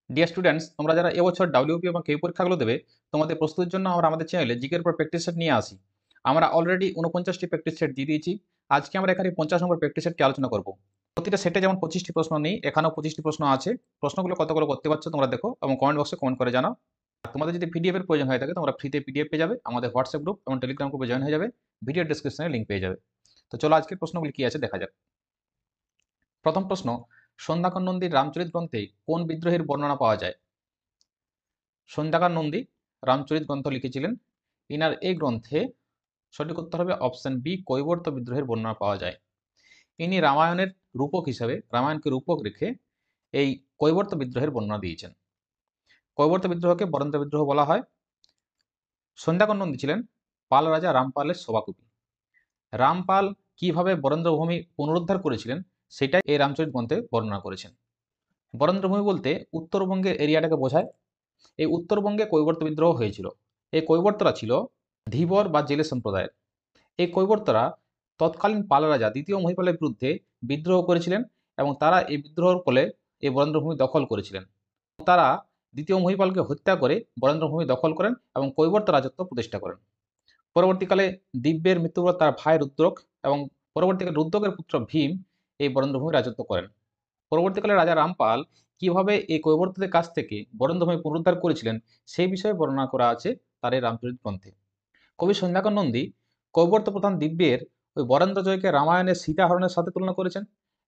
Dear students, তোমরা যারা এবছর ডাব্লিউপি এবং কেউ পরীক্ষাগুলো দেবে, তোমাদের প্রস্তুতির জন্য আমরা আমাদের চ্যানেলে জিকের উপর প্র্যাকটিস সেট নিয়ে আসি। আমরা অলরেডি 49টি প্র্যাকটিস সেট দিয়ে দিয়েছি। আজকে আমরা এখানে 50 নম্বর প্র্যাকটিস সেটটি আলোচনা করব। প্রতিটা সেটে যেমন 25টি প্রশ্ন নেই, এখানেও 25টি প্রশ্ন আছে। প্রশ্নগুলো কতগুলো করতে পারছো তোমরা দেখো এবং কমেন্ট বক্সে কমেন্ট করে জানাও। আর তোমাদের যদি পিডিএফ এর প্রয়োজন হয়ে থাকে, তোমরা ফ্রিতে পিডিএফ পেয়ে যাবে, আমাদের হোয়াটসঅ্যাপ গ্রুপ এবং টেলিগ্রাম গ্রুপে জয়েন হয়ে যাবে। ভিডিও ডেসক্রিপশনে লিঙ্ক পেয়ে যাবে। তো চলো আজকের প্রশ্নগুলি কি আছে দেখা যাক। প্রথম প্রশ্ন, সন্ধ্যাকর নন্দীর রামচরিত গ্রন্থে কোন বিদ্রোহের বর্ণনা পাওয়া যায়? সন্ধ্যাকর নন্দী রামচরিত গ্রন্থ লিখেছিলেন। ইনার এই গ্রন্থে সঠিক উত্তর হবে অপশন বি, কৈবর্ত বিদ্রোহের বর্ণনা পাওয়া যায়। ইনি রামায়ণের রূপক হিসাবে, রামায়ণকে রূপক রেখে এই কৈবর্ত বিদ্রোহের বর্ণনা দিয়েছেন। কৈবর্ত বিদ্রোহকে বরেন্দ্র বিদ্রোহ বলা হয়। সন্ধ্যাকর নন্দী ছিলেন পাল রাজা রামপালের সভাকবি। রামপাল কিভাবে বরেন্দ্রভূমি পুনরুদ্ধার করেছিলেন সেটাই এই রামচরিত গ্রন্থে বর্ণনা করেছেন। বরেন্দ্রভূমি বলতে উত্তরবঙ্গের এরিয়াটাকে বোঝায়। এই উত্তরবঙ্গে কৈবর্ত বিদ্রোহ হয়েছিল। এই কৈবর্তরা ছিল ধীবর বা জেলে সম্প্রদায়ের। এই কৈবর্তরা তৎকালীন পাল রাজা দ্বিতীয় মহিপালের বিরুদ্ধে বিদ্রোহ করেছিলেন এবং তারা এই বিদ্রোহের ফলে এই বরেন্দ্রভূমি দখল করেছিলেন। তারা দ্বিতীয় মহিপালকে হত্যা করে বরেন্দ্রভূমি দখল করেন এবং কৈবর্ত রাজত্ব প্রতিষ্ঠা করেন। পরবর্তীকালে দিব্যের মৃত্যুর পর তার ভাই রুদ্রক এবং পরবর্তীকালে রুদ্রকের পুত্র ভীম এই বরেন্দ্রভূমি রাজত্ব করেন। পরবর্তীকালে রাজা রামপাল কিভাবে এই কৈবর্তদের কাছ থেকে বরেন্দ্রভূমি পুনরুদ্ধার করেছিলেন সেই বিষয়ে বর্ণনা করা আছে তার এই রামচরিত গ্রন্থে। কবি সন্ধ্যাকর নন্দী কৈবর্ত প্রধান দিব্যের ওই বরেন্দ্র জয়কে রামায়ণের সীতাহরণের সাথে তুলনা করেছেন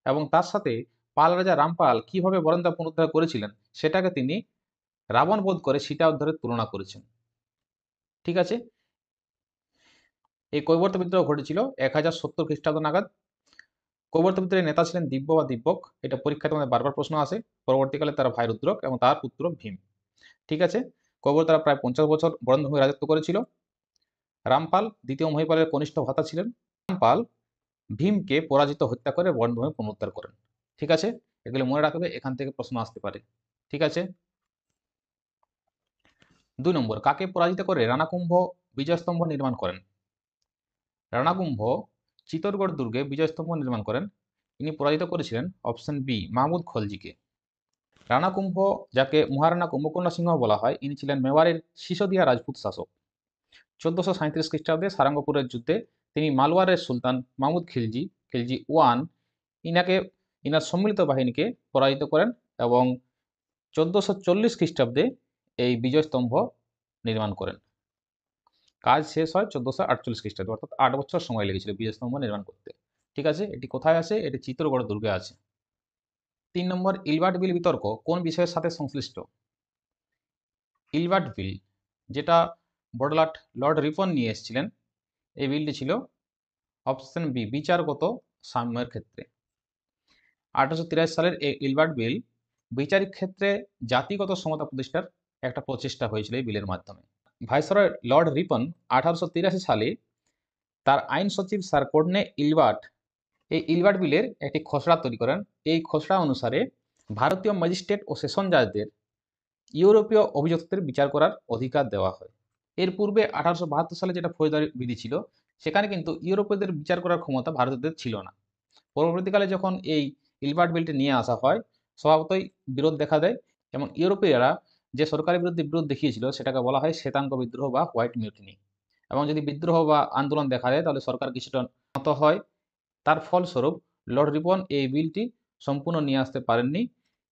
এবং তার সাথে পাল রাজা রামপাল কিভাবে বরেন্দ্র পুনরুদ্ধার করেছিলেন সেটাকে তিনি রাবণ বধ করে সীতা উদ্ধারের তুলনা করেছেন। ঠিক আছে, এই কৈবর্ত বিদ্রোহ ঘটেছিল 1070 খ্রিস্টাব্দ নাগাদ। কৈবর্ত বিদ্রোহের নেতা ছিলেন দিব্য বা দিব্যক। এটা পরীক্ষাতে আমাদের বারবার প্রশ্ন আসে। পরবর্তীকালে তার ভাই রুদ্রক এবং তার পুত্র ভীম। ঠিক আছে, কৈবর্তরা প্রায় 50 বছর বরেন্দ্রভূমি রাজত্ব করেছিল। রামপাল দ্বিতীয় মহিপালের কনিষ্ঠ ভ্রাতা ছিলেন। রামপাল ভীমকে পরাজিত হত্যা করে বরেন্দ্রভূমি পুনরুদ্ধার করেন। ঠিক আছে, এগুলো মনে রাখবে, এখান থেকে প্রশ্ন আসতে পারে। ঠিক আছে, 2 নম্বর, কাকে পরাজিত করে রানাকুম্ভ বিজয়স্তম্ভ নির্মাণ করেন? রানাকুম্ভ চিতরগড় দুর্গে বিজয়স্তম্ভ নির্মাণ করেন। তিনি পরাজিত করেছিলেন অপশন বি, মাহমুদ খলজিকে। রানাকুম্ভ, যাকে মহারানা কুম্ভকর্ণ সিংহ বলা হয়, ইনি ছিলেন মেওয়ারের সিসোদিয়া রাজপুত শাসক। 1437 খ্রিস্টাব্দে সারাঙ্গপুরের যুদ্ধে তিনি মালওয়ারের সুলতান মাহমুদ খিলজি, খিলজি ওয়ান, ইনার সম্মিলিত বাহিনীকে পরাজিত করেন এবং 1440 খ্রিস্টাব্দে এই বিজয়স্তম্ভ নির্মাণ করেন। কাজ শেষ হয় 1448 খ্রিস্টাব্দে, অর্থাৎ 8 বছর সময় লেগেছিল বিজয়স্তম্ভ নির্মাণ করতে। ঠিক আছে, এটি কোথায় আছে? এটি চিত্তরগড় দুর্গে আছে। 3 নম্বর, ইলবার্ট বিল বিতর্ক কোন বিষয়ের সাথে সংশ্লিষ্ট? ইলবার্ট বিল, যেটা বড়লাট লর্ড রিপন নিয়ে এসেছিলেন, এই বিলটি ছিল অপশন বি, বিচারগত সাম্যের ক্ষেত্রে। 1883 সালের এই ইলবার্ট বিল বিচারিক ক্ষেত্রে জাতিগত সমতা প্রতিষ্ঠার একটা প্রচেষ্টা হয়েছিল এই বিলের মাধ্যমে। ভাইসরয় লর্ড রিপন 1883 সালে তার আইন সচিব স্যার কর্ডনে ইলবার্ট এই ইলবার্ট বিলের একটি খসড়া তৈরি করেন। এই খসড়া অনুসারে ভারতীয় ম্যাজিস্ট্রেট ও সেশন জাজদের ইউরোপীয় অভিযুক্তদের বিচার করার অধিকার দেওয়া হয়। এর পূর্বে 1872 সালে যেটা ফৌজদারি বিধি ছিল, সেখানে কিন্তু ইউরোপীয়দের বিচার করার ক্ষমতা ভারতীয়দের ছিল না। পরবর্তীকালে যখন এই ইলবার্ট বিলটি নিয়ে আসা হয়, স্বভাবতই বিরোধ দেখা দেয় এবং ইউরোপীয়রা যে সরকারের বিরুদ্ধে বিরোধ দেখিয়েছিল সেটাকে বলা হয় শ্বেতাঙ্গ বিদ্রোহ বা হোয়াইট মিউটিনি। এবং যদি বিদ্রোহ বা আন্দোলন দেখা দেয় তাহলে সরকার কিছুটা নত হয়। তার ফলস্বরূপ লর্ড রিপন এই বিলটি সম্পূর্ণ নিয়ে আসতে পারেননি,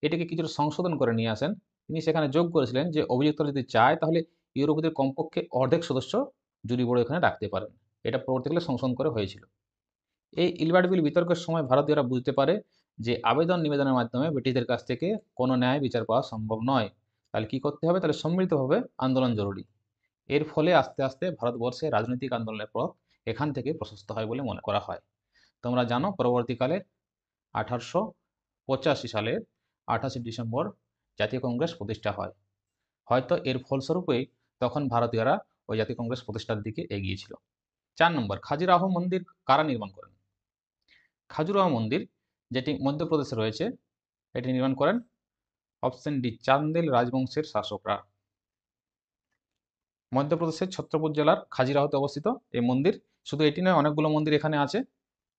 এটিকে কিছুটা সংশোধন করে নিয়ে আসেন। তিনি সেখানে যোগ করেছিলেন যে অভিযুক্তরা যদি চায় তাহলে ইউরোপীয়দের কমপক্ষে অর্ধেক সদস্য জুরি বোর্ড এখানে রাখতে পারেন। এটা পরবর্তীকালে সংশোধন করে হয়েছিল। এই ইলবার্ট বিল বিতর্কের সময় ভারতীয়রা বুঝতে পারে যে আবেদন নিবেদনের মাধ্যমে ব্রিটিশদের কাছ থেকে কোনো ন্যায় বিচার পাওয়া সম্ভব নয়। তাহলে কি করতে হবে? তাহলে সম্মিলিতভাবে আন্দোলন জরুরি। এর ফলে আস্তে আস্তে ভারতবর্ষে রাজনৈতিক আন্দোলনের পথ এখান থেকে প্রশস্ত হয় বলে মনে করা হয়। তোমরা জানো পরবর্তীকালে 1885 সালের 28 ডিসেম্বর জাতীয় কংগ্রেস প্রতিষ্ঠা হয়। হয়তো এর ফলস্বরূপই তখন ভারতীয়রা ওই জাতীয় কংগ্রেস প্রতিষ্ঠার দিকে এগিয়েছিল। 4 নম্বর, খাজুরাহো মন্দির কারা নির্মাণ করেন? খাজুরাহো মন্দির, যেটি মধ্যপ্রদেশে রয়েছে, এটি নির্মাণ করেন অপশন ডি, চান্দেল রাজবংশের শাসকরা। মধ্যপ্রদেশের ছত্রপুর জেলার খাজুরাহোতে অবস্থিত এই মন্দির। শুধু এটি নয়, অনেকগুলো মন্দির এখানে আছে।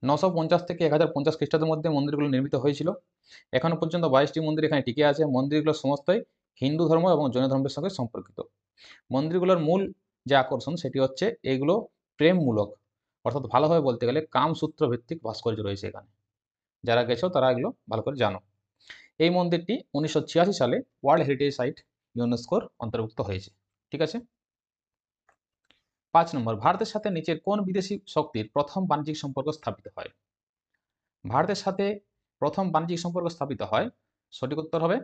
950 থেকে 1050 খ্রিস্টাব্দের মধ্যে মন্দিরগুলো নির্মিত হয়েছিল। এখনো পর্যন্ত 22টি মন্দির এখানে টিকে আছে। মন্দিরগুলো সমস্তই হিন্দু ধর্ম এবং জৈন ধর্মের সঙ্গে সম্পর্কিত। মন্দিরগুলোর মূল যে আকর্ষণ সেটি হচ্ছে এগুলো প্রেমমূলক, অর্থাৎ ভালোভাবে বলতে গেলে কামসূত্র ভিত্তিক ভাস্কর্য রয়েছে এখানে। যারা গেছো তারা এগুলো ভালো করে জানো। এই মন্দিরটি 1986 সালে ওয়ার্ল্ড হেরিটেজ সাইট ইউনেস্কোর অন্তর্ভুক্ত হয়েছে। ঠিক আছে। 5 নম্বর, ভারতের সাথে নিচের কোন বিদেশি শক্তির প্রথম বাণিজ্যিক সম্পর্ক স্থাপিত হয়? ভারতের সাথে প্রথম বাণিজ্যিক সম্পর্ক স্থাপিত হয়, সঠিক উত্তর হবে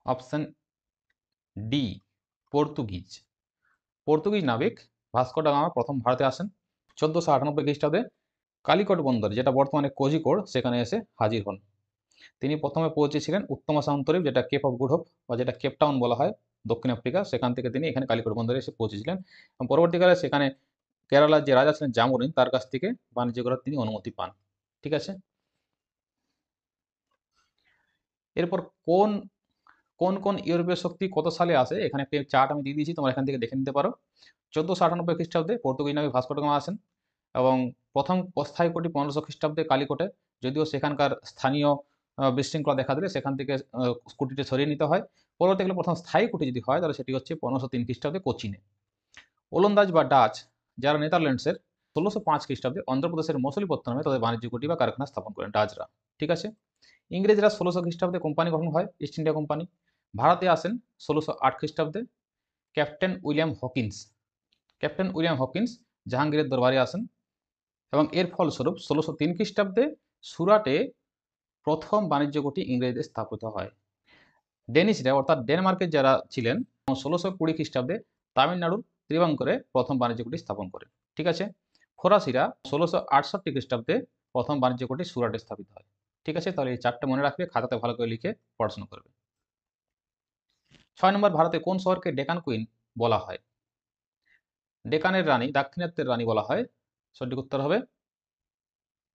অপশন ডি, পর্তুগিজ। পর্তুগিজ নাবিক ভাস্কো ডা গামা প্রথম ভারতে আসেন 1498 খ্রিস্টাব্দে কালিকট বন্দর, যেটা বর্তমানে কোজিকোড়, সেখানে এসে হাজির হন। তিনি প্রথমে পৌঁছেছিলেন উত্তমা সান্তরীপ, যেটা কেপ অফ গুড হোপ বা যেটা কেপটাউন বলা হয় দক্ষিণ আফ্রিকা, সেখান থেকে তিনি এখানে কালিকট বন্দরে এসে পৌঁছেছিলেন এবং পরবর্তীকালে সেখানে কেরালার যে রাজা ছিলেন জামোরিন, তার কাছ থেকে বাণিজ্য করার তিনি অনুমতি পান। ঠিক আছে। এরপর কোন কোন কোন ইউরোপীয় শক্তি কত সালে আসে, এখানে একটা চার্ট আমি দিয়ে দিয়েছি, তোমরা এখান থেকে দেখে নিতে পারো। 1498 খ্রিস্টাব্দে পর্তুগিজ নাবিক ভাস্কো ডা গামা আসেন এবং প্রথম অস্থায়ী কোটি 1500 খ্রিস্টাব্দে কালিকটে, যদিও সেখানকার স্থানীয় বিশৃঙ্খলা দেখা দিলে সেখান থেকে কুটিটি সরিয়ে নিতে হয়। পরবর্তীকালে প্রথম স্থায়ী কুটি যদি হয় তাহলে সেটি হচ্ছে 1503 খ্রিস্টাব্দে কোচিনে। ওলন্দাজ বা ডাচ, যারা নেদারল্যান্ডসের, 1605 খ্রিস্টাব্দে অন্ধ্রপ্রদেশের মছলিপত্তনমে তাদের বাণিজ্য কুটি বা কারখানা স্থাপন করেন ডাচরা। ঠিক আছে। ইংরেজরা 1600 খ্রিস্টাব্দে কোম্পানি গঠন হয়, ইস্ট ইন্ডিয়া কোম্পানি। ভারতে আসেন 1608 খ্রিস্টাব্দে captain William Hawkins. Captain William Hawkins জাহাঙ্গীরের দরবারে আসেন এবং এর ফলস্বরূপ 1603 খ্রিস্টাব্দে সুরাটে প্রথম বাণিজ্য ঘাঁটি ইংরেজদের স্থাপিত হয়। ডেনিশরা অর্থাৎ ডেনমার্কের যারা ছিলেন 1620 খ্রিস্টাব্দে তামিলনাড়ুর ত্রিবাঙ্করে প্রথম বাণিজ্য ঘাঁটি স্থাপন করে। ঠিক আছে। ফরাসিরা 1668 খ্রিস্টাব্দে প্রথম বাণিজ্য ঘাঁটি সুরাটে স্থাপিত হয়। ঠিক আছে, তাহলে এই চারটে মনে রাখবে, খাতাতে ভালো করে লিখে পড়াশোনা করবে। 6 নম্বর, ভারতে কোন শহরকে ডেকান কুইন বলা হয়? ডেকানের রানী, দাক্ষিণাত্যের রানী বলা হয়, সঠিক উত্তর হবে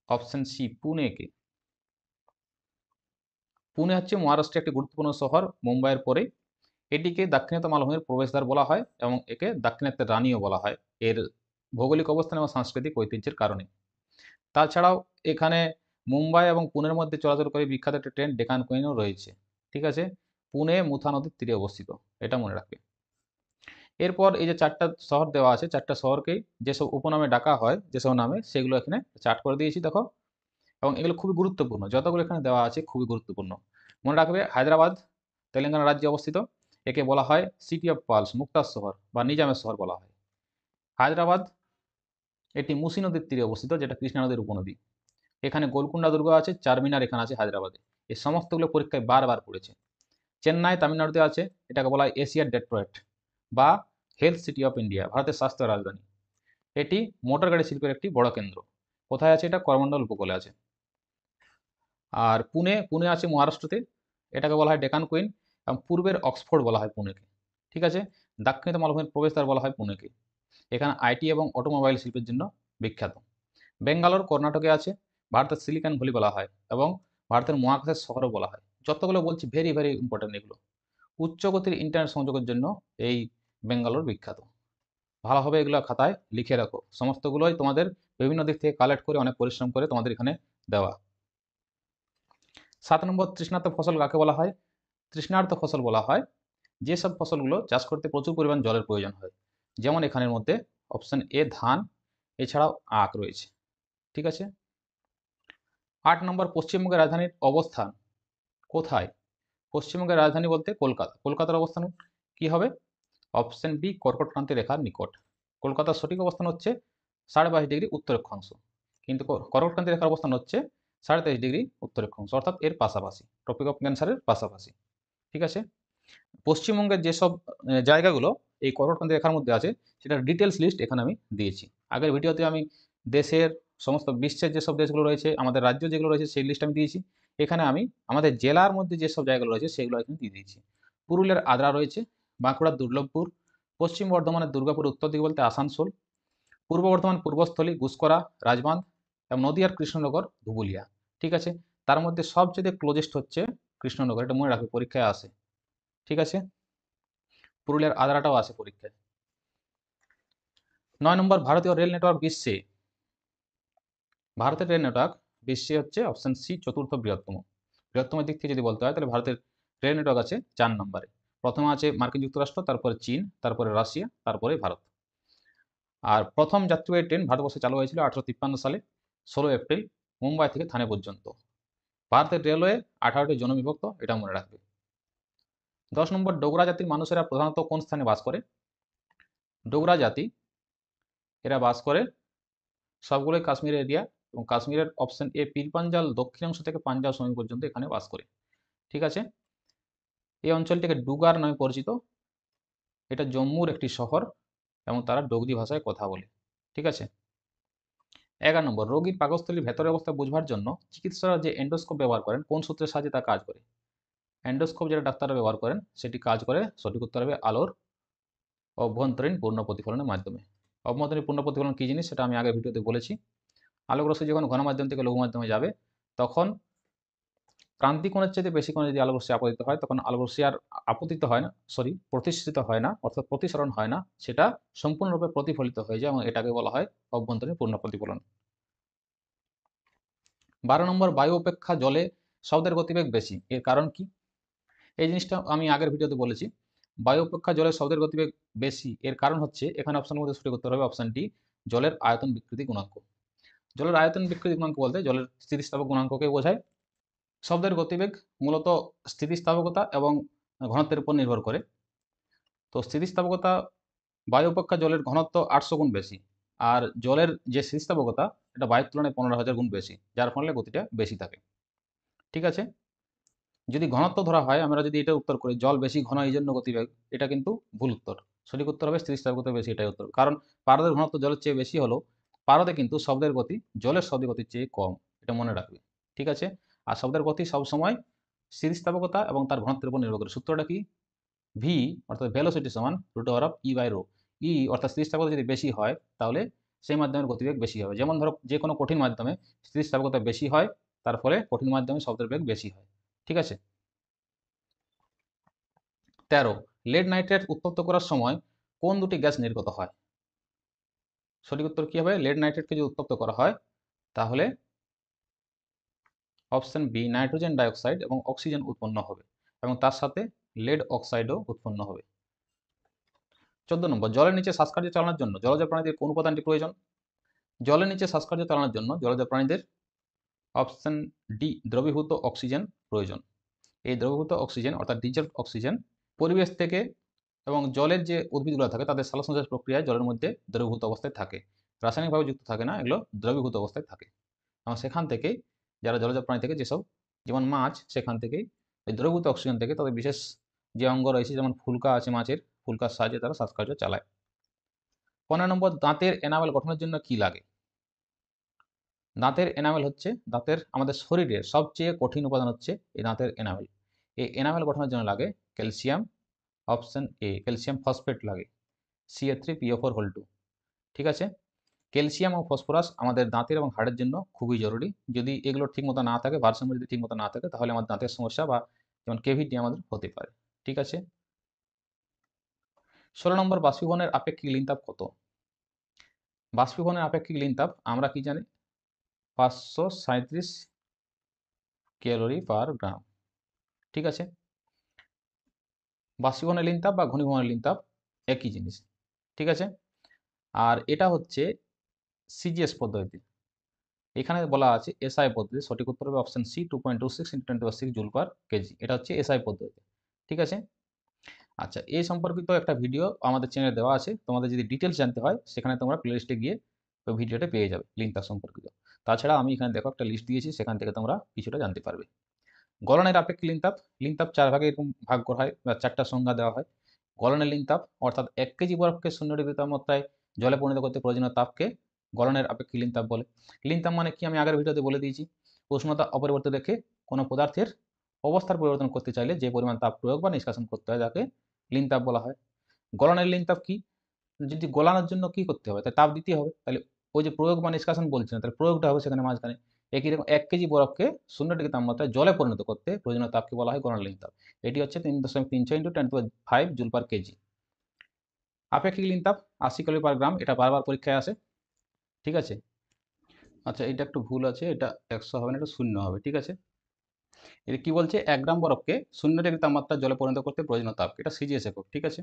অপশন সি, পুনেকে। পুনে হচ্ছে মহারাষ্ট্রের একটি গুরুত্বপূর্ণ শহর মুম্বাইয়ের পরে। এটিকে দাক্ষিণাত্য মালভূমির প্রবেশদ্বার বলা হয় এবং একে দাক্ষিণাত্যের রানীও বলা হয় এর ভৌগোলিক অবস্থান এবং সাংস্কৃতিক ঐতিহ্যের কারণে। তাছাড়াও এখানে মুম্বাই এবং পুনের মধ্যে চলাচল করে বিখ্যাত একটি ট্রেন ডেকান কুইনও রয়েছে। ঠিক আছে। পুনে মুথা নদীর তীরে অবস্থিত, এটা মনে রাখবে। এরপর এই যে চারটা শহর দেওয়া আছে, চারটা শহরকেই যেসব উপনামে ডাকা হয়, যেসব নামে, সেগুলো এখানে চার্ট করে দিয়েছি, দেখো। এবং এগুলো খুবই গুরুত্বপূর্ণ, যতগুলো এখানে দেওয়া আছে খুবই গুরুত্বপূর্ণ। মনে রাখবে, হায়দ্রাবাদ তেলেঙ্গানা রাজ্যে অবস্থিত, একে বলা হয় সিটি অফ পার্লস, মুক্তার শহর বা নিজামের শহর বলা হয়। হায়দ্রাবাদ এটি মুসি নদীর তীরে অবস্থিত, যেটা কৃষ্ণা নদীর উপনদী। এখানে গোলকুন্ডা দুর্গ আছে, চারমিনার এখানে আছে হায়দ্রাবাদে। এই সমস্তগুলো পরীক্ষায় বারবার পড়েছে। চেন্নাই তামিলনাড়ুতে আছে, এটাকে বলা হয় এশিয়ার ডেট্রয়েট বা হেলথ সিটি অফ ইন্ডিয়া, ভারতের স্বাস্থ্য রাজধানী। এটি মোটর গাড়ি শিল্পের একটি বড় কেন্দ্র। কোথায় আছে? এটা করমণ্ডল উপকূলে আছে। আর পুনে আছে মহারাষ্ট্রতে, এটাকে বলা হয় ডেকান কুইন এবং পূর্বের অক্সফোর্ড বলা হয় পুনেকে। ঠিক আছে। দাক্ষিণাত্য মালভূমির প্রবেশদ্বার বলা হয় পুনেকে। এখানে আইটি এবং অটোমোবাইল শিল্পের জন্য বিখ্যাত। বেঙ্গালোর কর্ণাটকে আছে, ভারতের সিলিকন ভ্যালি বলা হয় এবং ভারতের মহাকাশের শহরও বলা হয়। যতগুলো বলছি ভেরি ভেরি ইম্পর্টেন্ট এগুলো। উচ্চ গতির ইন্টারনেট সংযোগের জন্য এই বেঙ্গালোর বিখ্যাত। ভালোভাবে এগুলো খাতায় লিখে রাখো, সমস্তগুলোই তোমাদের বিভিন্ন দিক থেকে কালেক্ট করে অনেক পরিশ্রম করে তোমাদের এখানে দেওয়া। 7 নম্বর, তৃষ্ণার্ত ফসল কাকে বলা হয়? তৃষ্ণার্ত ফসল বলা হয় যেসব ফসলগুলো চাষ করতে প্রচুর পরিমাণ জলের প্রয়োজন হয়, যেমন এখানের মধ্যে অপশন এ ধান, এছাড়াও আখ রয়েছে। ঠিক আছে। 8 নম্বর, পশ্চিমবঙ্গের রাজধানীর অবস্থান কোথায়? পশ্চিমবঙ্গের রাজধানী বলতে কলকাতা। কলকাতার অবস্থান কি হবে? অপশন বি, কর্কটক্রান্তি রেখার নিকট। কলকাতার সঠিক অবস্থান হচ্ছে 22.5 ডিগ্রি উত্তর অক্ষাংশ, কিন্তু কর্কটক্রান্তি রেখার অবস্থান হচ্ছে 23.5 ডিগ্রি উত্তর অক্ষাংশ, অর্থাৎ এর পাশাপাশি, ট্রপিক অফ ক্যান্সারের পাশাপাশি। ঠিক আছে। পশ্চিমবঙ্গের যেসব জায়গাগুলো এই কর্কটক্রান্তি রেখার মধ্যে আছে সেটার ডিটেলস লিস্ট এখানে আমি দিয়েছি। আগের ভিডিওতে আমি দেশের সমস্ত বিশ্বের যেসব দেশগুলো রয়েছে, আমাদের রাজ্য যেগুলো রয়েছে সেই লিস্ট আমি দিয়েছি। এখানে আমি আমাদের জেলার মধ্যে যেসব জায়গাগুলো রয়েছে সেগুলো এখানে দিয়ে দিয়েছি। পুরুলিয়ার আদ্রা রয়েছে, বাঁকুড়ার দুর্লভপুর, পশ্চিম বর্ধমানের দুর্গাপুর উত্তর দিকে বলতে আসানসোল, পূর্ব বর্ধমান পূর্বস্থলী গুসকরা রাজবাঁধ এবং নদীয়ার কৃষ্ণনগর ধুবুলিয়া। ঠিক আছে। তার মধ্যে সবচেয়ে ক্লোজেস্ট হচ্ছে কৃষ্ণনগর, এটা মনে রাখবে, পরীক্ষায় আসে। ঠিক আছে। পুরুলিয়ার আদ্রাটাও আসে পরীক্ষায়। 9 নম্বর, ভারতীয় রেল নেটওয়ার্ক বিশ্বে, ভারতের রেল নেটওয়ার্ক বিশ্বে হচ্ছে অপশন সি, চতুর্থ বৃহত্তম। বৃহত্তম দিক থেকে যদি বলতে হয় তাহলে ভারতের রেল নেটওয়ার্ক আছে 4 নম্বরে। প্রথমে আছে মার্কিন যুক্তরাষ্ট্র, তারপরে চীন, তারপরে রাশিয়া, তারপরে ভারত। আর প্রথম যাত্রীবাহী ট্রেন ভারতবর্ষে চালু হয়েছিল 1853 সালে 16 এপ্রিল, মুম্বাই থেকে থানে পর্যন্ত। ভারতের রেলওয়ে 18টি জোনে বিভক্ত, এটা মনে রাখবে। 10 নম্বর, ডোগরা জাতির মানুষেরা প্রধানত কোন স্থানে বাস করে? ডোগরা জাতি এরা বাস করে সবগুলোই কাশ্মীর এরিয়া, এবং কাশ্মীরের অপশন এ পীর পাঞ্জাল দক্ষিণাংশ থেকে পাঞ্জাব সমী পর্যন্ত এখানে বাস করে। ঠিক আছে, এই অঞ্চলটিকে ডুগার নামে পরিচিত। এটা জম্মুর একটি শহর এবং তারা ডোগরি ভাষায় কথা বলে। ঠিক আছে। 11 নম্বর, রোগীর পাকস্থলীর ভেতরের অবস্থা বুঝবার জন্য চিকিৎসকরা যে এন্ডোস্কোপ ব্যবহার করেন কোন সূত্রের সাহায্যে তা কাজ করে? এন্ডোস্কোপ যেটা ডাক্তাররা ব্যবহার করেন সেটি কাজ করে, সঠিক উত্তর হবে আলোর অভ্যন্তরীণ পূর্ণ প্রতিফলনের মাধ্যমে। অভ্যন্তরীণ পূর্ণ প্রতিফলন কী জিনিস সেটা আমি আগের ভিডিওতে বলেছি। আলোক রশ্মি যখন ঘন মাধ্যম থেকে লঘু মাধ্যমে যাবে তখন ক্রান্তি কোণের চাইতে বেশি কোণে যদি আলোক রশ্মি আপতিত হয় তখন আলোক রশ্মি আর আপতিত হয় না, প্রতিসৃত হয় না, অর্থাৎ প্রতিসরণ হয় না, সেটা সম্পূর্ণরূপে প্রতিফলিত হয়ে যায় এবং এটাকে বলা হয় অভ্যন্তরীণ পূর্ণ প্রতিফলন। 12 নম্বর, বায়ু অপেক্ষা জলে শব্দের গতিবেগ বেশি, এর কারণ কি? এই জিনিসটা আমি আগের ভিডিওতে বলেছি। বায়ু অপেক্ষা জলের শব্দের গতিবেগ বেশি, এর কারণ হচ্ছে এখানে অপশনের মধ্যে সঠিক উত্তর হবে অপশন ডি, জলের আয়তন বিকৃতি গুণাঙ্ক। জলের আয়তন বিকৃতি গুণাঙ্ক বলতে জলের স্থিতিস্থাপক গুণাঙ্ককে বোঝায়। শব্দের গতিবেগ মূলত স্থিতিস্থাপকতা এবং ঘনত্বের উপর নির্ভর করে। তো স্থিতিস্থাপকতা বায়ু অপেক্ষা জলের ঘনত্ব 800 গুণ বেশি, আর জলের যে স্থিতিস্থাপকতা এটা বায়ুর তুলনায় 15,000 গুণ বেশি, যার ফলে গতিটা বেশি থাকে। ঠিক আছে, যদি ঘনত্ব ধরা হয়, আমরা যদি এটা উত্তর করি জল বেশি ঘন এই জন্য গতিবেগ, এটা কিন্তু ভুল উত্তর। সঠিক উত্তর হবে স্থিতিস্থাপকতা বেশি, এটাই উত্তর। কারণ পারদের ঘনত্ব জলের চেয়ে বেশি হলো পারদে কিন্তু শব্দের গতি জলের শব্দের গতির চেয়ে কম, এটা মনে রাখবে। ঠিক আছে, আর শব্দের গতি সবসময় স্থিতিস্থাপকতা এবং তার ঘনত্বের উপর নির্ভর করে। সূত্রটা কি? ভি অর্থাৎ ভেলোসিটি সমান √E/ρ। ই অর্থাৎ স্থিতিস্থাপকতা যদি বেশি হয় তাহলে সেই মাধ্যমের গতিবেগ বেশি হবে। যেমন ধরো যে কোনো কঠিন মাধ্যমে স্থিতিস্থাপকতা বেশি হয়, তার ফলে কঠিন মাধ্যমে শব্দের বেগ বেশি হয়। ঠিক আছে। 13, লেড নাইট্রেট উত্তপ্ত করার সময় কোন দুটি গ্যাস নির্গত হয়? সঠিক উত্তর কি হবে? লেড নাইট্রেটকে যদি উত্তপ্ত করা হয় তাহলে অপশন বি, নাইট্রোজেন ডাইঅক্সাইড এবং অক্সিজেন উৎপন্ন হবে এবং তার সাথে লেড অক্সাইডও উৎপন্ন হবে। 14 নম্বর, জলের নিচে শ্বাসকার্য চালানোর জন্য জলজ প্রাণীদের কোন উপাদানটি প্রয়োজন? জলের নিচে শ্বাসকার্য চালানোর জন্য জলজ প্রাণীদের অপশন ডি, দ্রবীভূত অক্সিজেন প্রয়োজন। এই দ্রবীভূত অক্সিজেন অর্থাৎ ডিজলভড অক্সিজেন পরিবেশ থেকে এবং জলের যে উদ্ভিদগুলো থাকে তাদের সালোকসংশ্লেষ প্রক্রিয়ায় জলের মধ্যে দ্রবীভূত অবস্থায় থাকে, রাসায়নিকভাবে যুক্ত থাকে না, এগুলো দ্রবীভূত অবস্থায় থাকে। এবং সেখান থেকেই যারা জলজ প্রাণী থেকে যেসব, যেমন মাছ, সেখান থেকেই ওই দ্রবীভূত অক্সিজেন থেকে তাদের বিশেষ যে অঙ্গ রয়েছে, যেমন ফুলকা আছে মাছের, ফুলকার সাহায্যে তারা শ্বাসকার্য চালায়। 15 নম্বর, দাঁতের এনামেল গঠনের জন্য কি লাগে? দাঁতের এনামেল হচ্ছে দাঁতের আমাদের শরীরের সবচেয়ে কঠিন উপাদান হচ্ছে এই দাঁতের এনামেল। এই এনামেল গঠনের জন্য লাগে calcium, option A calcium phosphate লাগে, CA3PO4 2। ঠিক আছে, ক্যালসিয়াম ও ফসফরাস আমাদের দাঁতের এবং হাড়ের জন্য খুবই জরুরি। যদি এগুলো ঠিকমতো না থাকে, ভারসাম্য যদি ঠিকমতো না থাকে, তাহলে আমাদের দাঁতের সমস্যা বা যেমন কেভিটি আমাদের হতে পারে। ঠিক আছে। 16 নম্বর, বাষ্পীভবনের আপেক্ষিক লিনতাপ কত? বাষ্পীভবনের আপেক্ষিক লিনতাপ আমরা কি জানি? 537 ক্যালোরি পার গ্রাম। ঠিক আছে, বাষ্পীভবনের লিনতাপ বা ঘনীভবনের লিনতাপ একই জিনিস। ঠিক আছে, আর এটা হচ্ছে সিজিএস পদ্ধতি। এখানে বলা আছে এসআই পদ্ধতি, সঠিক উত্তর হবে option C, 2.26 × 10⁶ joule per KG. এটা হচ্ছে এসআই পদ্ধতি। ঠিক আছে। আচ্ছা, এই সম্পর্কিত একটা ভিডিও আমাদের চ্যানেলে দেওয়া আছে, তোমাদের যদি ডিটেলস জানতে হয় সেখানে তোমরা প্লেলিস্টে গিয়ে ওই ভিডিওটা পেয়ে যাবে লিনতাপ সম্পর্কিত। তাছাড়া আমি এখানে দেখো একটা লিস্ট দিয়েছি, সেখান থেকে তোমরা কিছুটা জানতে পারবে। গলনের আপেক্ষিক লিনতাপ, লিনতাপ 4 ভাগে এরকম ভাগ করা হয় বা 4টা সংজ্ঞা দেওয়া হয়। গলনের লিনতাপ অর্থাৎ 1 কেজি বরফকে 0 ডিগ্রি তাপমাত্রায় জলে পরিণত করতে প্রয়োজনীয় তাপকে গলনের আপেক্ষিক লিনতাপ বলে। লিনতাপ মানে কি আমি আগের ভিডিওতে বলে দিয়েছি, উষ্ণতা অপরিবর্তিত রেখে কোনো পদার্থের অবস্থার পরিবর্তন করতে চাইলে যে পরিমাণ তাপ প্রয়োগ বা নিষ্কাশন করতে হয় তাকে লিনতাপ বলা হয়। গলনের লিনতাপ কি? যদি গলানোর জন্য কি করতে হবে, তাই তাপ দিতে হবে, তাহলে ওই যে প্রয়োগ বা নিষ্কাশন বলছি না, তাহলে প্রয়োগটা হবে সেখানে মাঝখানে। একই রকম 1 কেজি বরফকে 0 ডিগ্রি তাপমাত্রায় জলে পরিণত করতে প্রয়োজনীয় তাপকে বলা হয় গলনের লিনতাপ। এটি হচ্ছে 3.36 × 10⁵ জুল পার কেজি। আপেক্ষিক লিনতাপ 80 ক্যালোরি পার গ্রাম, এটা বারবার পরীক্ষায় আসে। ঠিক আছে। আচ্ছা, এটা একটু ভুল আছে, এটা 100 হবে না, এটা 0 হবে। ঠিক আছে, এটা কি বলছে, 1 গ্রাম বরফকে 0 ডিগ্রি তাপমাত্রার জলে পরিণত করতে প্রয়োজনীয় তাপ, এটা সিজিএস একক, ঠিক আছে।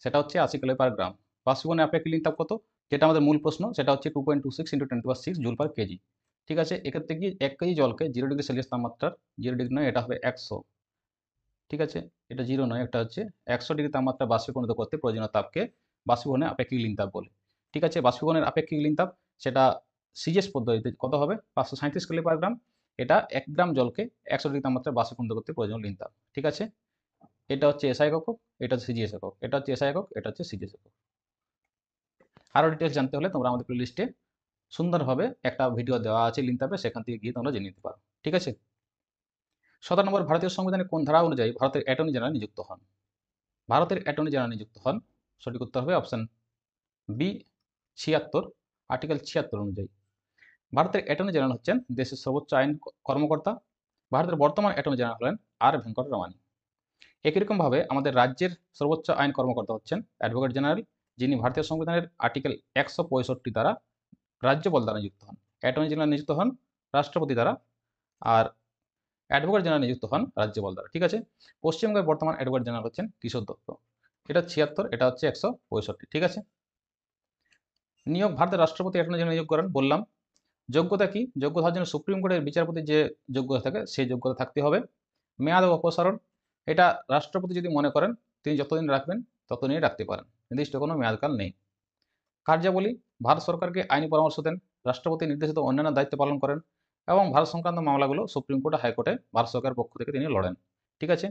সেটা হচ্ছে 80 ক্যালোরি পার গ্রাম। বাষ্পীভবনের আপেক্ষিক লিন তাপ কত? যেটা আমাদের মূল প্রশ্ন, সেটা হচ্ছে 2.26 × 10⁶ জুল পার কেজি। ঠিক আছে, এক্ষেত্রে কি 1 কেজি জলকে 0 ডিগ্রি সেলসিয়াস তাপমাত্রার, 0 ডিগ্রি নয়, এটা হবে 100, ঠিক আছে, এটা 0 নয়, এটা হচ্ছে 100 ডিগ্রি তাপমাত্রা বাষ্পীভূত করতে প্রয়োজনীয় তাপকে বাষ্পীভবনের আপেক্ষিক লিন তাপ বলে। ঠিক আছে, বাষ্পীভবনের আপেক্ষিক লিন তাপ সেটা সিজিএস পদ্ধতিতে কত হবে? 537 ক্যালোরি পার গ্রাম। এটা 1 গ্রাম জলকে 100 ডিগ্রি তাপমাত্রায় বাষ্পীভূত করতে প্রয়োজনীয় লিন তাপ। ঠিক আছে, এটা হচ্ছে এসআই একক, এটা হচ্ছে সিজিএস একক, এটা হচ্ছে এসআই একক, এটা হচ্ছে সিজিএস একক। আরও ডিটেলস জানতে হলে তোমরা আমাদের প্লেলিস্টে সুন্দরভাবে একটা ভিডিও দেওয়া আছে লিঙ্ক তাপে, সেখান থেকে গিয়ে তোমরা জেনে নিতে পারো। ঠিক আছে, 17 নম্বর, ভারতীয় সংবিধানের কোন ধারা অনুযায়ী ভারতের অ্যাটর্নি জেনারেল নিযুক্ত হন? ভারতের অ্যাটর্নি জেনারেল নিযুক্ত হন, সঠিক উত্তর হবে অপশন বি 76, আর্টিকেল 76 অনুযায়ী। ভারতের অ্যাটর্নি জেনারেল হচ্ছেন দেশের সর্বোচ্চ আইন কর্মকর্তা। ভারতের বর্তমান অ্যাটর্নি জেনারেল হলেন আর ভেঙ্কটরমানি। একই রকমভাবে আমাদের রাজ্যের সর্বোচ্চ আইন কর্মকর্তা হচ্ছেন অ্যাডভোকেট জেনারেল, যিনি ভারতীয় সংবিধানের আর্টিকেল 165 দ্বারা রাজ্যপাল দ্বারা নিযুক্ত হন। অ্যাটর্নি জেনারেল নিযুক্ত হন রাষ্ট্রপতি দ্বারা, আর অ্যাডভোকেট জেনারেল নিযুক্ত হন রাজ্যপাল দ্বারা। ঠিক আছে, পশ্চিমবঙ্গের বর্তমান অ্যাডভোকেট জেনারেল হচ্ছেন কিশোর দত্ত। এটা 76, এটা হচ্ছে 165। ঠিক আছে, নিয়োগ, ভারতের রাষ্ট্রপতি অ্যাটর্নি জেনারেল নিয়োগ করেন বললাম। যোগ্যতা কি? যোগ্যতার জন্য সুপ্রিম কোর্টের বিচারপতি যে যোগ্যতা থাকে সেই যোগ্যতা থাকতে হবে। মেয়াদ ও অপসারণ, এটা রাষ্ট্রপতি যদি মনে করেন তিনি যতদিন রাখবেন ততদিনই রাখতে পারেন, নির্দিষ্ট কোনো মেয়াদকাল নেই। কার্যাবলী, ভারত সরকারকে আইনি পরামর্শ দেন, রাষ্ট্রপতি নির্দেশিত অন্যান্য দায়িত্ব পালন করেন এবং ভারত সংক্রান্ত মামলাগুলো সুপ্রিম কোর্ট, হাইকোর্টে ভারত সরকারের পক্ষ থেকে তিনি লড়েন। ঠিক আছে,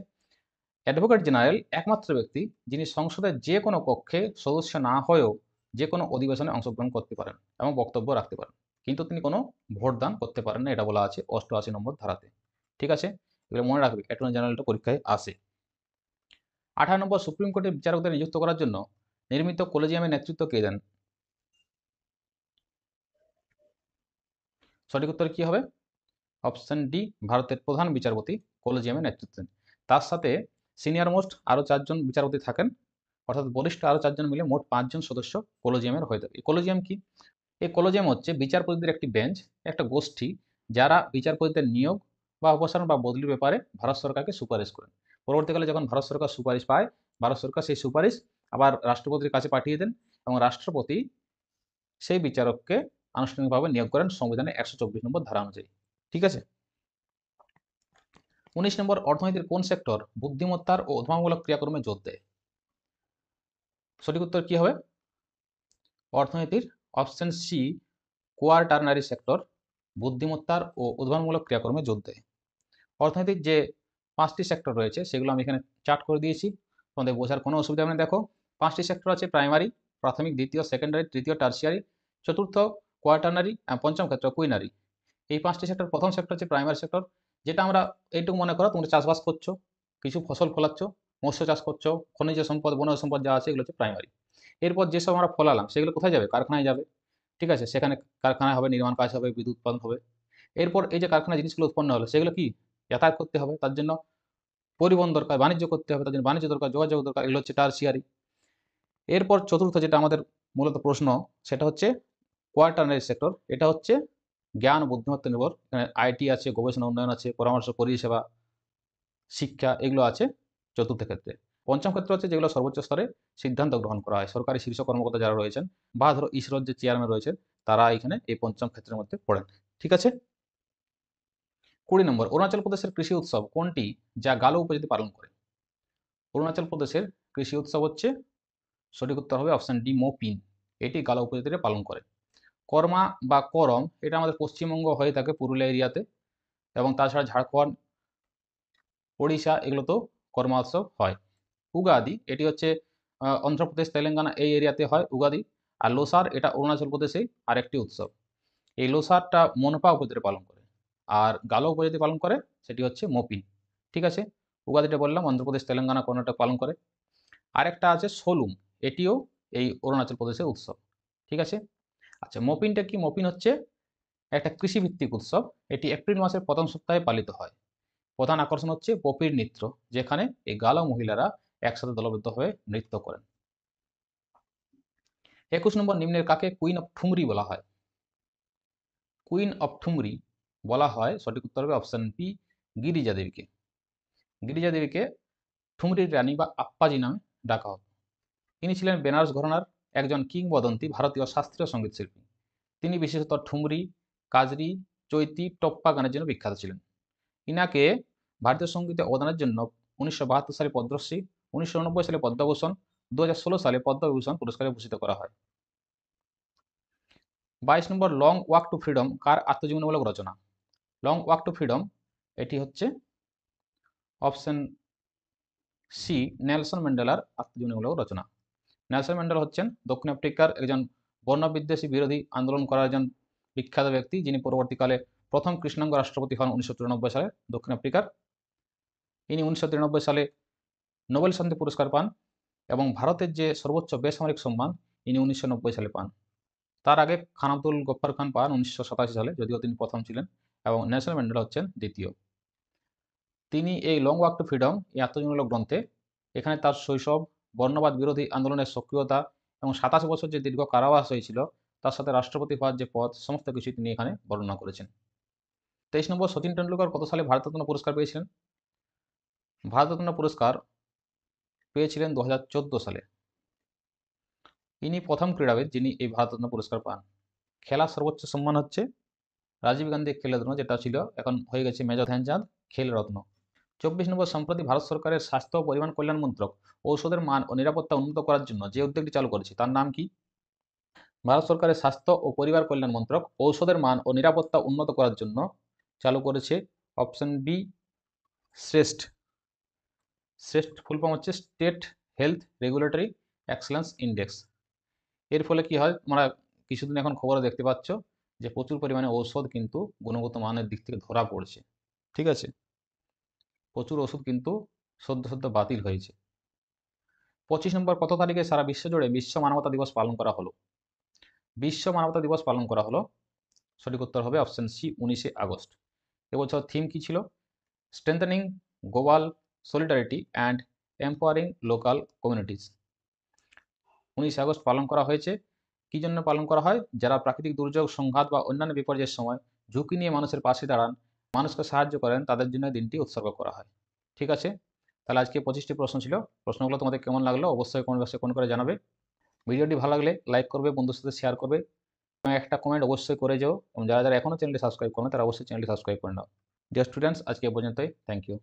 অ্যাডভোকেট জেনারেল একমাত্র ব্যক্তি যিনি সংসদের যে কোনো কক্ষে সদস্য না হয়েও যে কোনো অধিবেশনে অংশগ্রহণ করতে পারেন এবং বক্তব্য রাখতে পারেন, কিন্তু তিনি কোনো ভোট দান করতে পারেন না, এটা বলা আছে 88 নম্বর ধারাতে। ঠিক আছে, এগুলো মনে রাখবে, অ্যাটর্নি জেনারেলটা পরীক্ষায় আসে। 18 নম্বর, সুপ্রিম কোর্টের বিচারকদের নিযুক্ত করার জন্য নির্মিত কলেজিয়ামের নেতৃত্ব কে দেন? সঠিক উত্তর কি হবে? অপশন ডি, ভারতের প্রধান বিচারপতি কলেজিয়ামের নেতৃত্ব দেন। তার সাথে সিনিয়র মোস্ট আরও 4 জন বিচারপতি থাকেন, অর্থাৎ বরিষ্ঠ আরও 4 জন মিলে মোট 5 জন সদস্য কলেজিয়ামের হয়ে থাকে। এই কলেজিয়াম কি? এই কলেজিয়াম হচ্ছে বিচারপতিদের একটি বেঞ্চ, একটা গোষ্ঠী, যারা বিচারপতিদের নিয়োগ বা অপসারণ বা বদলির ব্যাপারে ভারত সরকারকে সুপারিশ করেন। পরবর্তীকালে যখন ভারত সরকার সুপারিশ পায়, ভারত সরকার সেই সুপারিশ আবার রাষ্ট্রপতির কাছে পাঠিয়ে দেন এবং রাষ্ট্রপতি সেই বিচারককে আনুষ্ঠানিকভাবে নিয়োগ করেন সংবিধানের 124 নম্বর ধারা অনুযায়ী। ঠিক আছে, 19 নম্বর, অর্থনীতির কোন সেক্টর বুদ্ধিমত্তার ও উদ্ভাবনমূলক ক্রিয়াকর্মে জোর দেয়? সঠিক উত্তর কি হবে? অর্থনীতির অপশন সি, কোয়াটারনারি সেক্টর বুদ্ধিমত্তার ও উদ্ভাবনমূলক ক্রিয়াকর্মে জোর দেয়। অর্থনীতির যে 5টি সেক্টর রয়েছে সেগুলো আমি এখানে চার্ট করে দিয়েছি, তোমাদের বোঝার কোনো অসুবিধা নেই। দেখো, 5টি সেক্টর আছে, প্রাইমারি, প্রাথমিক, দ্বিতীয় সেকেন্ডারি, তৃতীয় টার্সিয়ারি, চতুর্থ কোয়াটারনারি, পঞ্চম ক্ষেত্র কুইনারি। এই 5টি সেক্টর, প্রথম সেক্টর হচ্ছে প্রাইমারি সেক্টর, যেটা আমরা এইটুকু মনে করো তোমরা চাষবাস করছো, কিছু ফসল ফলাচ্ছ, মৎস্য চাষ করছো, খনিজ সম্পদ, বনজ সম্পদ যা আছে এগুলো হচ্ছে প্রাইমারি। এরপর যেসব আমরা ফলালাম সেগুলো কোথায় যাবে? কারখানায় যাবে। ঠিক আছে, সেখানে কারখানায় হবে, নির্মাণ কাজ হবে, বিদ্যুৎ উৎপাদন হবে। এরপর এই যে কারখানায় জিনিসগুলো উৎপন্ন হলো সেগুলো কি যাতায়াত করতে হবে, তার জন্য পরিবহন দরকার, বাণিজ্য করতে হবে, তার জন্য বাণিজ্য দরকার, যোগাযোগ দরকার, এগুলো হচ্ছে টার্সিয়ারি। এরপর চতুর্থ যেটা আমাদের মূলত প্রশ্ন, সেটা হচ্ছে কোয়াটারনারি সেক্টর। এটা হচ্ছে জ্ঞান ও বুদ্ধিমত্তা নির্ভর, এখানে আইটি আছে, গবেষণা উন্নয়ন আছে, পরামর্শ পরিষেবা, শিক্ষা, এগুলো আছে চতুর্থ ক্ষেত্রে। পঞ্চম ক্ষেত্র হচ্ছে যেগুলো সর্বোচ্চ স্তরে সিদ্ধান্ত গ্রহণ করা হয়, সরকারি শীর্ষ কর্মকর্তা যারা রয়েছেন বা ধরো ইসরোর যে চেয়ারম্যান রয়েছেন, তারা এখানে এই পঞ্চম ক্ষেত্রের মধ্যে পড়েন। ঠিক আছে, 20 নম্বর, অরুণাচল প্রদেশের কৃষি উৎসব কোনটি যা গালো উপজাতি পালন করে? অরুণাচল প্রদেশের কৃষি উৎসব হচ্ছে, সঠিক উত্তর হবে অপশন ডি, মোপিন। এটি গালো উপজাতিরা পালন করে। কর্মা বা করম, এটা আমাদের পশ্চিমবঙ্গ হয়ে থাকে পুরুলিয়া এরিয়াতে, এবং তাছাড়া ঝাড়খণ্ড, ওড়িশা এগুলোতেও কর্মা উৎসব হয়। উগাদি, এটি হচ্ছে অন্ধ্রপ্রদেশ, তেলেঙ্গানা এই এরিয়াতে হয় উগাদি। আর লোসার, এটা অরুণাচল প্রদেশেই আরেকটি উৎসব। এই লোসারটা মনপা উপজাতি পালন করে, আর গালো উপজাতি পালন করে সেটি হচ্ছে মোপিন। ঠিক আছে, উগাদিটা বললাম অন্ধ্রপ্রদেশ, তেলেঙ্গানা, কর্ণাটক পালন করে। আরেকটা আছে সোলুম, এটিও এই অরুণাচল প্রদেশের উৎসব। ঠিক আছে, আচ্ছা, মোপিনটা কি? মোপিন হচ্ছে একটা কৃষিভিত্তিক উৎসব, এটি এপ্রিল মাসের প্রথম সপ্তাহে পালিত হয়। প্রধান আকর্ষণ হচ্ছে পপির নৃত্য, যেখানে এই গালো মহিলারা একসাথে দলবদ্ধ হয়ে নৃত্য করেন। 21 নম্বর, নিম্নের কাকে কুইন অফ ঠুমরি বলা হয়? কুইন অফ ঠুমরি বলা হয়, সঠিক উত্তর হবে অপশন বি, গিরিজা দেবীকে। গিরিজা দেবীকে ঠুমরির রানী বা আপ্পাজি নামে ডাকা হতো। তিনি ছিলেন বেনারস ঘরানার একজন কিংবদন্তি ভারতীয় শাস্ত্রীয় সঙ্গীত শিল্পী। তিনি বিশেষত ঠুমরি, কাজরি, চৈতি, টপ্পা গানের জন্য বিখ্যাত ছিলেন। ইনাকে ভারতীয় সঙ্গীতে অবদানের জন্য 1972 সালে পদ্মশ্রী, 1989 সালে পদ্মভূষণ, 2016 সালে পদ্মবিভূষণ পুরস্কারে ভূষিত করা হয়। 22 নম্বর, লং ওয়াক টু ফ্রিডম কার আত্মজীবনীমূলক রচনা? লং ওয়াক টু ফ্রিডম এটি হচ্ছে অপশন সি, নেলসন ম্যান্ডেলার আত্মজীবনীমূলক রচনা। নেলসন ম্যান্ডেলা হচ্ছেন দক্ষিণ আফ্রিকার একজন বর্ণবিদ্বেষী বিরোধী আন্দোলন করার একজন বিখ্যাত ব্যক্তি, যিনি পরবর্তীকালে প্রথম কৃষ্ণাঙ্গ রাষ্ট্রপতি হন 1994 সালে দক্ষিণ আফ্রিকার। ইনি 1993 সালে নোবেল শান্তি পুরস্কার পান এবং ভারতের যে সর্বোচ্চ বেসামরিক সম্মান ইনি 1990 সালে পান। তার আগে খান আব্দুল গফ্ফার খান পান 1987 সালে, যদিও তিনি প্রথম ছিলেন, এবং নেলসন ম্যান্ডেলা হচ্ছেন দ্বিতীয়। তিনি এই লং ওয়াক টু ফ্রিডম এই আত্মজীবনীমূলক গ্রন্থে এখানে তার শৈশব, বর্ণবাদ বিরোধী আন্দোলনের সক্রিয়তা এবং 27 বছর যে দীর্ঘ কারাবাস হয়েছিল তার সাথে রাষ্ট্রপতি হওয়ার যে পথ, সমস্ত কিছু তিনি এখানে বর্ণনা করেছেন। 23 নম্বর, সচিন টেন্ডুলকর কত সালে ভারতরত্ন পুরস্কার পেয়েছিলেন? ভারতরত্ন পুরস্কার পেয়েছিলেন 2014 সালে। ইনি প্রথম ক্রীড়াবিদ যিনি এই ভারতরত্ন পুরস্কার পান। খেলার সর্বোচ্চ সম্মান হচ্ছে রাজীব গান্ধী খেলরত্ন, যেটা ছিল এখন হয়ে গেছে মেজর ধ্যানচাঁদ খেলরত্ন। 24 নম্বর, সম্প্রতি ভারত সরকারের স্বাস্থ্য ও পরিবার কল্যাণ মন্ত্রক ঔষধের মান ও নিরাপত্তা উন্নত করার জন্য যে উদ্যোগটি চালু করেছে তার নাম কি? ভারত সরকারের স্বাস্থ্য ও পরিবার কল্যাণ মন্ত্রক ঔষধের মান ও নিরাপত্তা উন্নত করার জন্য চালু করেছে অপশন বি, শ্রেষ্ঠ। শ্রেষ্ঠ ফুল ফর্ম হচ্ছে state health regulatory excellence index. এর ফলে কি হয়, তোমরা কিছুদিন এখন খবরে দেখতে পাচ্ছ যে প্রচুর পরিমাণে ঔষধ কিন্তু গুণগত মানের দিক থেকে ধরা পড়ছে। ঠিক আছে, প্রচুর ওষুধ কিন্তু সদ্য বাতিল হয়েছে। 25 নম্বর, কত তারিখে সারা বিশ্ব জুড়ে বিশ্ব মানবতা দিবস পালন করা হলো? বিশ্ব মানবতা দিবস পালন করা হলো, সঠিক উত্তর হবে অপশন সি, 19 আগস্ট। এবছর থিম কি ছিল? Strengthening global solidarity and empowering local communities. 19 August পালন করা হয়েছে। কি জন্য পালন করা হয়? যারা প্রাকৃতিক দুর্যোগ, সংঘাত বা অন্যান্য বিপর্যয়ের সময় ঝুঁকি নিয়ে মানুষের পাশে দাঁড়ান, মানুষকে সাহায্য করেন, তাদের জন্য দিনটি উৎসর্গ করা হয়। ঠিক আছে, তাহলে আজকে 25টি প্রশ্ন ছিল। প্রশ্নগুলো তোমাদের কেমন লাগলো অবশ্যই কমেন্ট বক্সে কমেন্ট করে জানাবে। ভিডিওটি ভালো লাগলে লাইক করবে, বন্ধুর সাথে শেয়ার করবে এবং একটা কমেন্ট অবশ্যই করে যাও, এবং যারা এখনও চ্যানেলটি সাবস্ক্রাইব করো তারা অবশ্যই চ্যানেলটি সাবস্ক্রাইব করে নাও। ডিয়ার স্টুডেন্টস, আজকে এ পর্যন্তই। Thank you.